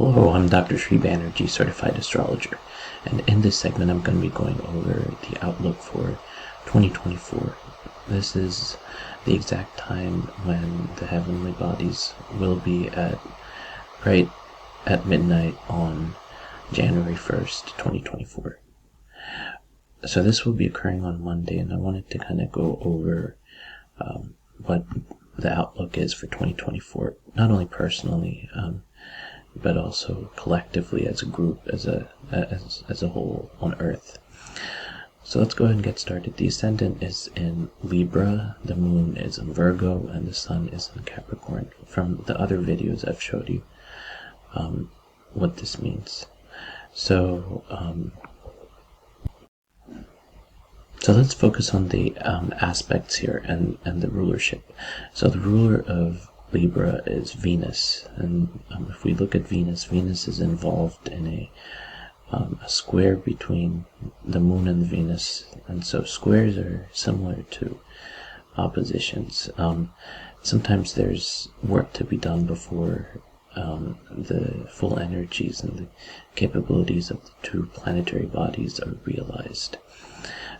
Hello, I'm Dr. Sri Banerjee, Certified Astrologer, and in this segment I'm going to be going over the outlook for 2024. This is the exact time when the heavenly bodies will be right at midnight on January 1st, 2024. So this will be occurring on Monday, and I wanted to kind of go over what the outlook is for 2024, not only personally, but also collectively as a group, as a whole on Earth. So let's go ahead and get started. The ascendant is in Libra, the moon is in Virgo, and the sun is in Capricorn. From the other videos I've showed you what this means. So let's focus on the aspects here and the rulership. So the ruler of Libra is Venus, and if we look at Venus, Venus is involved in a square between the moon and Venus, and so squares are similar to oppositions. Sometimes there's work to be done before the full energies and the capabilities of the two planetary bodies are realized.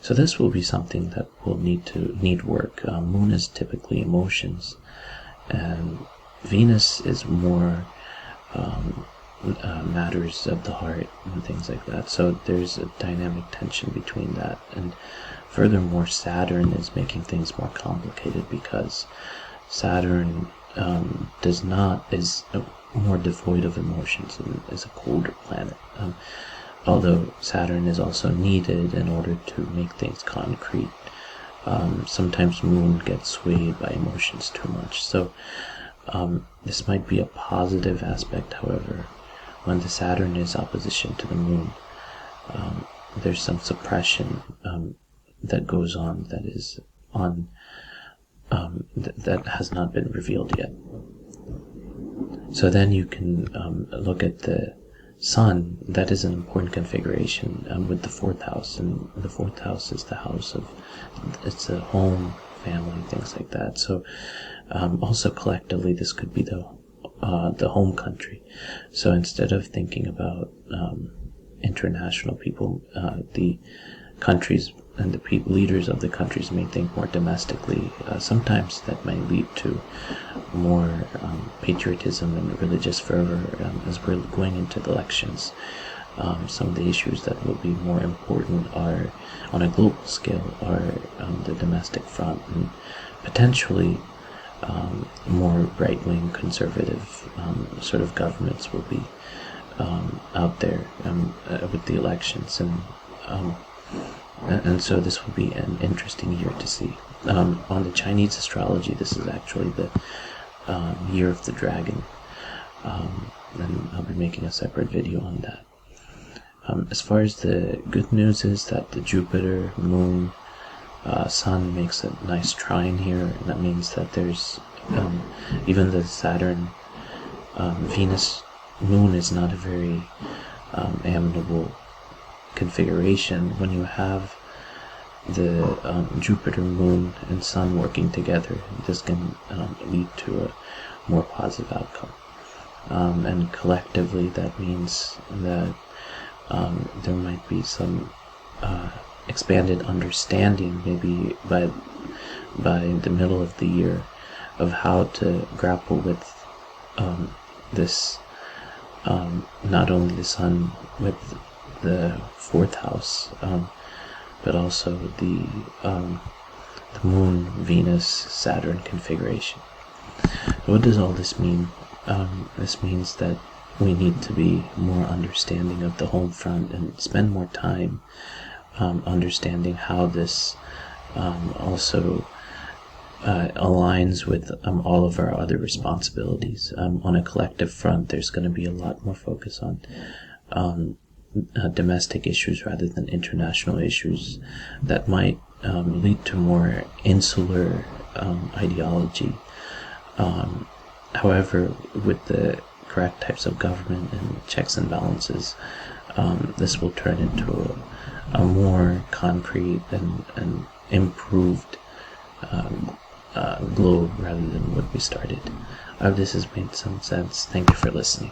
So this will be something that will need work. Moon is typically emotions, and Venus is more matters of the heart and things like that. So there's a dynamic tension between that, and furthermore, Saturn is making things more complicated because Saturn is more devoid of emotions and is a colder planet. Although Saturn is also needed in order to make things concrete. Sometimes moon gets swayed by emotions too much. So this might be a positive aspect. However, when the Saturn is opposition to the moon, there's some suppression that goes on that is that has not been revealed yet. So then you can look at the Sun. That is an important configuration with the 4th house, and the 4th house is the house of, it's a home, family, things like that. So also collectively this could be the home country. So instead of thinking about international people, the countries and the leaders of the countries may think more domestically. Sometimes that might lead to more patriotism and religious fervor as we're going into the elections. Some of the issues that will be more important are, on a global scale, are the domestic front, and potentially more right-wing conservative sort of governments will be out there with the elections, and so this will be an interesting year to see. On the Chinese astrology, this is actually the year of the dragon, and I'll be making a separate video on that. As far as the good news is that the Jupiter, Moon, Sun makes a nice trine here, and that means that there's even the Saturn, Venus, Moon is not a very amenable configuration. When you have the Jupiter, Moon, and Sun working together, this can lead to a more positive outcome. And collectively, that means that there might be some expanded understanding, maybe by the middle of the year, of how to grapple with this, not only the Sun with the 4th house, but also the Moon, Venus, Saturn configuration. So what does all this mean? This means that we need to be more understanding of the home front and spend more time understanding how this also aligns with all of our other responsibilities. On a collective front, there's going to be a lot more focus on domestic issues rather than international issues that might lead to more insular ideology. However, with the correct types of government and checks and balances, this will turn into a more concrete and improved globe rather than what we started. I hope this has made some sense. Thank you for listening.